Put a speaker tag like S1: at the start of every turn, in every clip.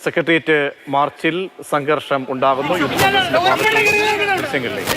S1: Secretariat മാർച്ചിൽ സംഘർഷം ഉണ്ടാകുന്നു. ദൃശ്യങ്ങളിലേക്ക്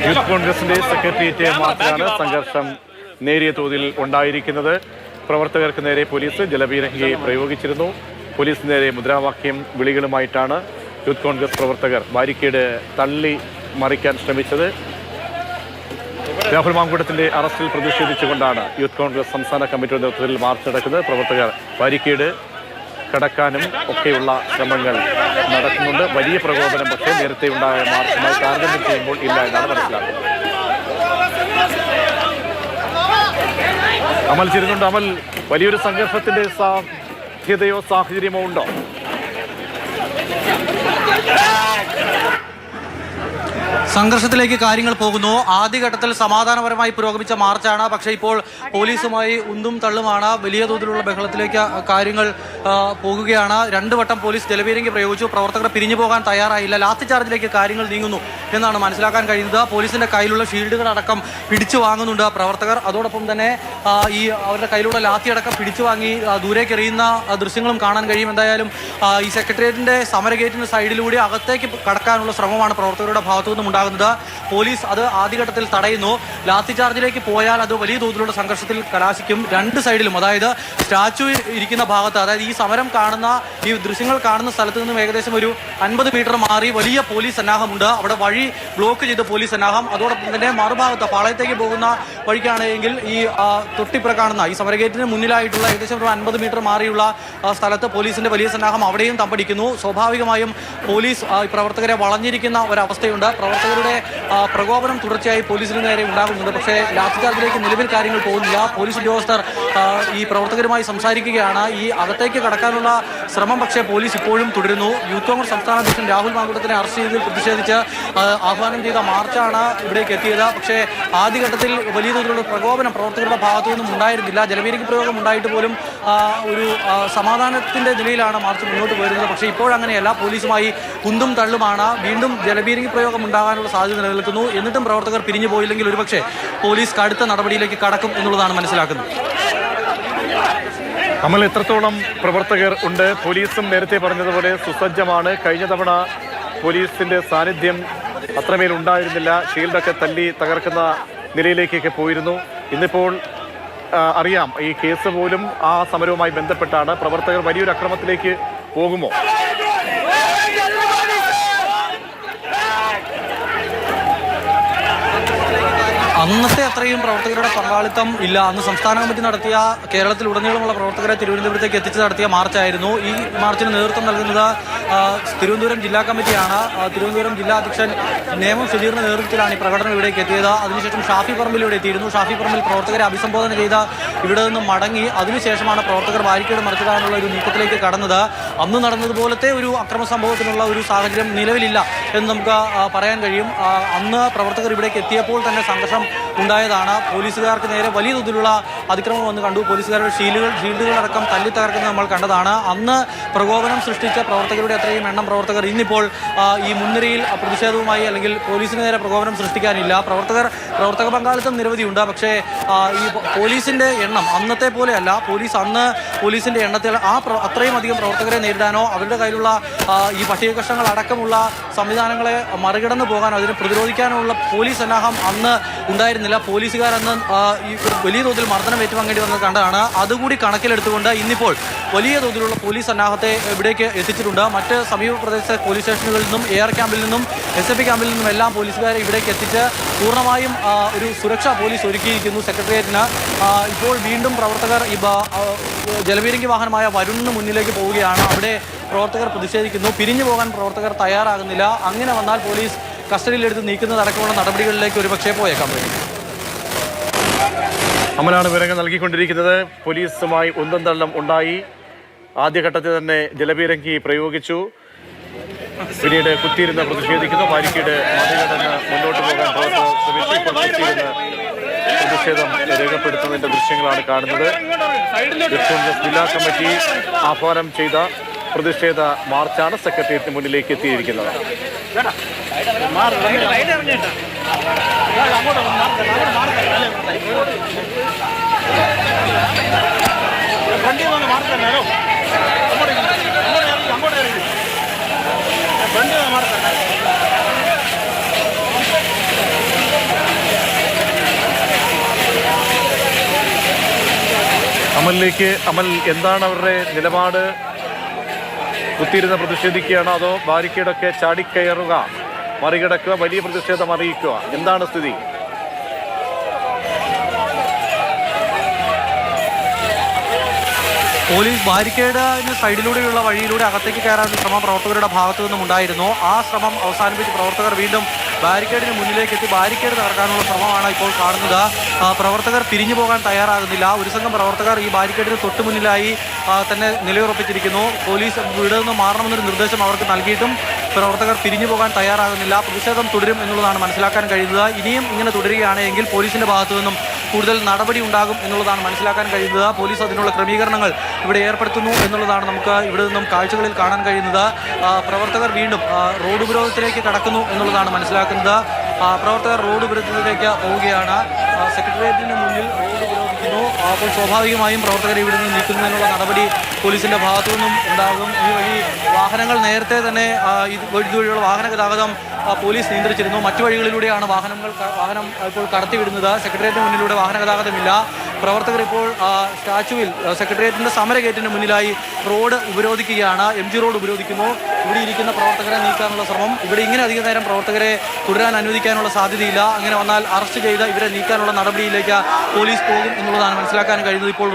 S1: യൂത്ത് കോൺഗ്രസിന്റെ സെക്രട്ടേറിയറ്റ് മാർച്ചിലാണ് സംഘർഷം നേരിയ തോതിൽ ഉണ്ടായിരിക്കുന്നത്. പ്രവർത്തകർക്ക് നേരെ പോലീസ് ജലപീരങ്കി പ്രയോഗിച്ചിരുന്നു. പോലീസിന് നേരെ മുദ്രാവാക്യം വിളികളുമായിട്ടാണ് യൂത്ത് കോൺഗ്രസ് പ്രവർത്തകർ ബാരിക്കേഡ് തള്ളി മറിക്കാൻ ശ്രമിച്ചത്. രാഹുൽ മാങ്കൂട്ടത്തിന്റെ അറസ്റ്റിൽ പ്രതിഷേധിച്ചുകൊണ്ടാണ് യൂത്ത് കോൺഗ്രസ് സംസ്ഥാന കമ്മിറ്റിയുടെ നേതൃത്വത്തിൽ മാർച്ച് നടക്കുന്നത്. പ്രവർത്തകർ ബാരിക്കേഡ് കടക്കാനും ഒക്കെയുള്ള ശ്രമങ്ങൾ നടക്കുന്നുണ്ട്. വലിയ പ്രകോപനം പക്ഷേ നേരത്തെ ഉണ്ടായ മാർച്ചുമായി താരതമ്യം ചെയ്യുമ്പോൾ ഇല്ല എന്നാണ് മനസ്സിലാക്കുന്നത്. അമൽ ചേരുന്നുണ്ട്. അമൽ, വലിയൊരു സംഘർഷത്തിന്റെ സാധ്യതയോ സാഹചര്യമോ ഉണ്ടോ?
S2: സംഘർഷത്തിലേക്ക് കാര്യങ്ങൾ പോകുന്നു. ആദ്യഘട്ടത്തിൽ സമാധാനപരമായി പുരോഗമിച്ച മാർച്ചാണ്. പക്ഷേ ഇപ്പോൾ പോലീസുമായി ഉന്തും തള്ളുമാണ്. വലിയ തോതിലുള്ള ബഹളത്തിലേക്ക് കാര്യങ്ങൾ പോകുകയാണ്. 2 വട്ടം പോലീസ് ജലപീരങ്കി പ്രയോഗിച്ചു. പ്രവർത്തകർ പിരിഞ്ഞു പോകാൻ തയ്യാറായില്ല. ലാത്തി ചാർജിലേക്ക് കാര്യങ്ങൾ നീങ്ങുന്നു എന്നാണ് മനസ്സിലാക്കാൻ കഴിയുന്നത്. പോലീസിന്റെ കയ്യിലുള്ള ഷീൽഡുകളടക്കം പിടിച്ചു വാങ്ങുന്നുണ്ട് പ്രവർത്തകർ. അതോടൊപ്പം തന്നെ അവരുടെ കയ്യിലുള്ള ലാത്തിയടക്കം പിടിച്ചു വാങ്ങി ദൂരേക്ക് എറിയുന്ന ദൃശ്യങ്ങളും കാണാൻ കഴിയും. എന്തായാലും ഈ സെക്രട്ടേറിയറ്റിന്റെ സമരഗേറ്റിന്റെ സൈഡിലൂടെ അകത്തേക്ക് കടക്കാനുള്ള ശ്രമമാണ് പ്രവർത്തകരുടെ ഭാഗത്തു നിന്നും ഉണ്ടാകുന്നത്. പോലീസ് അത് ആദ്യഘട്ടത്തിൽ തടയുന്നു. ലാത്തി ചാർജിലേക്ക് പോയാൽ അത് വലിയ തോതിലുള്ള സംഘർഷത്തിൽ കലാശിക്കും. 2 സൈഡിലും, അതായത് സ്റ്റാച്ചു ഇരിക്കുന്ന ഭാഗത്ത്, അതായത് ഈ സമരം കാണുന്ന ഈ ദൃശ്യങ്ങൾ കാണുന്ന സ്ഥലത്ത് നിന്നും ഏകദേശം ഒരു 50 മീറ്റർ മാറി വലിയ പോലീസ് സന്നാഹമുണ്ട്. അവിടെ വഴി ബ്ലോക്ക് ചെയ്ത പോലീസ് സന്നാഹം. അതോടൊപ്പം തന്നെ മറുഭാഗത്ത് പാളയത്തേക്ക് പോകുന്ന വഴിക്കാണെങ്കിൽ ഈ തൊട്ടിപ്പുറ കാണുന്ന ഈ സമരഗേറ്റിന് മുന്നിലായിട്ടുള്ള ഏകദേശം ഒരു 50 മീറ്റർ മാറിയുള്ള സ്ഥലത്ത് പോലീസിന്റെ വലിയ സന്നാഹം അവിടെയും തമ്പടിക്കുന്നു. സ്വാഭാവികമായും പോലീസ് പ്രവർത്തകരെ വളഞ്ഞിരിക്കുന്ന ഒരവസ്ഥയുണ്ട്. പ്രവർത്തകരുടെ പ്രകോപനം തുടർച്ചയായി പോലീസിന് നേരെ ഉണ്ടാകുന്നുണ്ട്. പക്ഷേ ലാത്തിചാർജിലേക്ക് നിലവിൽ കാര്യങ്ങൾ പോകുന്നില്ല. പോലീസ് ഉദ്യോഗസ്ഥർ ഈ പ്രവർത്തകരുമായി സംസാരിക്കുകയാണ്. ഈ അകത്തേക്ക് കടക്കാനുള്ള ശ്രമം പക്ഷേ പോലീസ് ഇപ്പോഴും തുടരുന്നു. യൂത്ത് കോൺഗ്രസ് സംസ്ഥാന അധ്യക്ഷൻ രാഹുൽ മാങ്കൂട്ടത്തിനെ അറസ്റ്റ് ചെയ്തതിൽ പ്രതിഷേധിച്ച് ആഹ്വാനം ചെയ്ത മാർച്ചാണ് ഇവിടേക്ക് എത്തിയത്. പക്ഷേ ആദ്യഘട്ടത്തിൽ വലിയ തോതിലുള്ള പ്രകോപനം പ്രവർത്തകരുടെ ഭാഗത്തു നിന്നും ഉണ്ടായിരുന്നില്ല. ജലപീരങ്കി പ്രയോഗം ഉണ്ടായിട്ട് പോലും ഒരു സമാധാനത്തിന്റെ നിലയിലാണ് മാർച്ച് മുന്നോട്ട് പോയിരുന്നത്. പക്ഷേ ഇപ്പോഴങ്ങനെയല്ല. പോലീസുമായി കുന്തും തള്ളുമാണ്. വീണ്ടും ജലപീരങ്കി പ്രയോഗം ഉണ്ടാകാനുള്ള സാധ്യത നിലനിൽക്കുന്നു. എന്നിട്ടും പ്രവർത്തകർ പിരിഞ്ഞു പോയില്ലെങ്കിൽ ഒരുപക്ഷെ പോലീസ് കടുത്ത നടപടിയിലേക്ക് കടക്കും എന്നുള്ളതാണ് മനസ്സിലാക്കുന്നത്.
S1: അമൽ, എത്രത്തോളം പ്രവർത്തകർ ഉണ്ട്? പോലീസും നേരത്തെ പറഞ്ഞതുപോലെ സുസജ്ജമാണ്. കഴിഞ്ഞ തവണ പോലീസിന്റെ സാന്നിധ്യം അത്രമേൽ ഉണ്ടായിരുന്നില്ല. ഷീൽഡൊക്കെ തല്ലി തകർക്കുന്ന നിലയിലേക്കൊക്കെ പോയിരുന്നു. ഇന്നിപ്പോൾ അറിയാം, ഈ കേസ് പോലും ആ സമരവുമായി ബന്ധപ്പെട്ടാണ്. പ്രവർത്തകർ വലിയൊരു അക്രമത്തിലേക്ക് പോകുമോ?
S2: അന്നത്തെ അത്രയും പ്രവർത്തകരുടെ പങ്കാളിത്തം ഇല്ല. അന്ന് സംസ്ഥാന കമ്മിറ്റി നടത്തിയ, കേരളത്തിലുടനീളമുള്ള പ്രവർത്തകരെ തിരുവനന്തപുരത്തേക്ക് എത്തിച്ച് നടത്തിയ മാർച്ചായിരുന്നു. ഈ മാർച്ചിന് നേതൃത്വം നൽകുന്നത് തിരുവനന്തപുരം ജില്ലാ കമ്മിറ്റിയാണ്. തിരുവനന്തപുരം ജില്ലാ അധ്യക്ഷൻ നേമം ഷജീറിന്റെ നേതൃത്വത്തിലാണ് ഈ പ്രകടനം ഇവിടേക്ക് എത്തിയത്. അതിനുശേഷം ഷാഫി പറമ്പിൽ ഇവിടെ എത്തിയിരുന്നു. ഷാഫി പറമ്പിൽ പ്രവർത്തകരെ അഭിസംബോധന ചെയ്ത ഇവിടെ നിന്നും മടങ്ങി. അതിനുശേഷമാണ് പ്രവർത്തകർ ബാരിക്കേഡ് മറിച്ചിടാനുള്ള ഒരു നീക്കത്തിലേക്ക് കടന്നത്. അന്ന് നടന്നതുപോലത്തെ ഒരു അക്രമ സംഭവത്തിനുള്ള ഒരു സാഹചര്യം നിലവിലില്ല എന്ന് നമുക്ക് പറയാൻ കഴിയും. അന്ന് പ്രവർത്തകർ ഇവിടേക്ക് എത്തിയപ്പോൾ തന്നെ സംഘർഷം ഉണ്ടായതാണ്. പോലീസുകാർക്ക് നേരെ വലിയ തോതിലുള്ള അതിക്രമം വന്ന് കണ്ടു. പോലീസുകാരുടെ ഷീൽഡുകളടക്കം തല്ലി തകർക്കുന്നത് നമ്മൾ കണ്ടതാണ്. അന്ന് പ്രകോപനം സൃഷ്ടിച്ച പ്രവർത്തകരുടെ അത്രയും എണ്ണം പ്രവർത്തകർ ഇന്നിപ്പോൾ ഈ മുൻനിരയിൽ പ്രതിഷേധവുമായി, അല്ലെങ്കിൽ പോലീസിന് നേരെ പ്രകോപനം സൃഷ്ടിക്കാനില്ല. പ്രവർത്തക പങ്കാളിത്തം നിരവധിയുണ്ട്. പക്ഷേ ഈ പോലീസിന്റെ എണ്ണം അന്നത്തെ പോലെയല്ല. പോലീസിന്റെ എണ്ണത്തിൽ അത്രയും അധികം പ്രവർത്തകരെ നേരിടാനോ അവരുടെ കയ്യിലുള്ള ഈ പട്ടിക കഷങ്ങൾ അടക്കമുള്ള സംവിധാനങ്ങളെ മറികടന്നു പോകാനോ അതിനെ പ്രതിരോധിക്കാനോ ഉള്ള പോലീസ് സന്നാഹം അന്ന് ഉണ്ടായിരുന്നില്ല. പോലീസുകാരെന്ന് ഈ വലിയ തോതിൽ മർദ്ദനം ഏറ്റുവാങ്ങേണ്ടി വന്നത് കണ്ടതാണ്. അതുകൂടി കണക്കിലെടുത്തുകൊണ്ട് ഇന്നിപ്പോൾ വലിയ തോതിലുള്ള പോലീസ് സന്നാഹത്തെ ഇവിടേക്ക് എത്തിച്ചിട്ടുണ്ട്. മറ്റ് സമീപ പ്രദേശ പോലീസ് സ്റ്റേഷനുകളിൽ നിന്നും AR ക്യാമ്പിൽ നിന്നും SFI ക്യാമ്പിൽ നിന്നും എല്ലാം പോലീസുകാരെ ഇവിടേക്ക് എത്തിച്ച് പൂർണ്ണമായും ഒരു സുരക്ഷാ പോലീസ് ഒരുക്കിയിരിക്കുന്നു സെക്രട്ടേറിയറ്റിന്. ഇപ്പോൾ വീണ്ടും പ്രവർത്തകർ ജലപീരങ്കി വാഹനമായ വരുണിന് മുന്നിലേക്ക് പോവുകയാണ്. അവിടെ പ്രവർത്തകർ പ്രതിഷേധിക്കുന്നു. പിരിഞ്ഞു പോകാൻ പ്രവർത്തകർ തയ്യാറാകുന്നില്ല. അങ്ങനെ വന്നാൽ പോലീസ് കസ്റ്റഡിയിലെടുത്ത് നീക്കുന്നതടക്കമുള്ള നടപടികളിലേക്ക് ഒരുപക്ഷേ പോയേക്കാം.
S1: അമലാണ് വിവരങ്ങൾ നൽകിക്കൊണ്ടിരിക്കുന്നത്. പോലീസുമായി ഉന്തും തള്ളും ഉണ്ടായി. ആദ്യഘട്ടത്തിൽ തന്നെ ജലപീരങ്കി പ്രയോഗിച്ചു. പിന്നീട് കുത്തിയിരുന്ന് പ്രതിഷേധിക്കുന്നു. ബാരിക്കേഡ് മറികടന്ന് മുന്നോട്ട് പോകാൻ പ്രവർത്തകർ ശ്രമിച്ചു. ഇപ്പോൾ കുത്തിയിരുന്ന് പ്രതിഷേധം രേഖപ്പെടുത്തുന്നതിന്റെ ദൃശ്യങ്ങളാണ് കാണുന്നത്. ജില്ലാ കമ്മിറ്റി ആഹ്വാനം ചെയ്ത പ്രതിഷേധ മാർച്ചാണ് സെക്രട്ടേറിയറ്റിന് മുന്നിലേക്ക് എത്തിയിരിക്കുന്നത്. അമൽ, എന്താണ് അവരുടെ നിലപാട്? കുത്തിയിരുന്ന് പ്രതിഷേധിക്കുകയാണോ അതോ ബാരിക്കേഡൊക്കെ ചാടിക്കയറുക, മറികടക്കുക, വലിയ പ്രതിഷേധം അറിയിക്കുക? എന്താണ് സ്ഥിതി?
S2: പോലീസ് ബാരിക്കേഡിന് സൈഡിലൂടെയുള്ള വഴിയിലൂടെ അകത്തേക്ക് കയറാനുള്ള ശ്രമം പ്രവർത്തകരുടെ ഭാഗത്തു നിന്നും ഉണ്ടായിരുന്നു. ആ ശ്രമം അവസാനിപ്പിച്ച് പ്രവർത്തകർ വീണ്ടും ബാരിക്കേഡിന് മുന്നിലേക്ക് എത്തി ബാരിക്കേഡ് തകർക്കാനുള്ള ശ്രമമാണ് ഇപ്പോൾ കാണുന്നത്. പ്രവർത്തകർ പിരിഞ്ഞു പോകാൻ തയ്യാറാകുന്നില്ല. ഒരു സംഘം പ്രവർത്തകർ ഈ ബാരിക്കേഡിന് തൊട്ട് മുന്നിലായി തന്നെ നിലയുറപ്പിച്ചിരിക്കുന്നു. പോലീസ് ഇവിടെ നിന്ന് മാറണമെന്നൊരു നിർദ്ദേശം അവർക്ക് നൽകിയിട്ടും പ്രവർത്തകർ പിരിഞ്ഞു പോകാൻ തയ്യാറാകുന്നില്ല. പ്രതിഷേധം തുടരും എന്നുള്ളതാണ് മനസ്സിലാക്കാൻ കഴിയുന്നത്. ഇനിയും ഇങ്ങനെ തുടരുകയാണെങ്കിൽ പോലീസിന്റെ ഭാഗത്തു നിന്നും കൂടുതൽ നടപടി ഉണ്ടാകും എന്നുള്ളതാണ് മനസ്സിലാക്കാൻ കഴിയുന്നത്. പോലീസ് അതിനുള്ള ക്രമീകരണങ്ങൾ ഇവിടെ ഏർപ്പെടുത്തുന്നു എന്നുള്ളതാണ് നമുക്ക് ഇവിടെ നിന്നും കാഴ്ചകളിൽ കാണാൻ കഴിയുന്നത്. പ്രവർത്തകർ വീണ്ടും റോഡ് ഉപരോധത്തിലേക്ക് കടക്കുന്നു എന്നുള്ളതാണ് മനസ്സിലാക്കുന്നത്. പ്രവർത്തകർ റോഡ് ഉപരോധത്തിലേക്ക് പോവുകയാണ്. സെക്രട്ടേറിയറ്റിന് മുന്നിൽ റോഡ് ഉപരോധിക്കുന്നു. അപ്പോൾ സ്വാഭാവികമായും പ്രവർത്തകരെ ഇവിടെ നിന്ന് നീക്കുന്നതിനുള്ള നടപടി പോലീസിന്റെ ഭാഗത്തു നിന്നും ഉണ്ടാകും. ഈ വഴി വാഹനങ്ങൾ നേരത്തെ തന്നെ ഇതുവഴിയുള്ള വാഹന ഗതാഗതം പോലീസ് നിയന്ത്രിച്ചിരുന്നു. മറ്റു വഴികളിലൂടെയാണ് വാഹനം ഇപ്പോൾ കടത്തിവിടുന്നത്. സെക്രട്ടേറിയറ്റിന് മുന്നിലൂടെ വാഹന ഗതാഗതമില്ല. പ്രവർത്തകർ ഇപ്പോൾ സ്റ്റാച്യുവിൽ സെക്രട്ടേറിയറ്റിന്റെ സമര ഗേറ്റിന് മുന്നിലായി റോഡ് ഉപരോധിക്കുകയാണ്. MG റോഡ് ഉപരോധിക്കുന്നു. ഇവിടെ ഇരിക്കുന്ന പ്രവർത്തകരെ നീക്കാനുള്ള ശ്രമം. ഇവിടെ ഇങ്ങനെ അധികം നേരം പ്രവർത്തകരെ തുടരാൻ അനുവദിക്കാനുള്ള സാധ്യതയില്ല. അങ്ങനെ വന്നാൽ അറസ്റ്റ് ചെയ്ത് ഇവരെ നീക്കാനുള്ള നടപടിയിലേക്ക് പോലീസ് പോകും എന്നുള്ളതാണ് മനസ്സിലാക്കാൻ കഴിയുന്നത്. ഇപ്പോൾ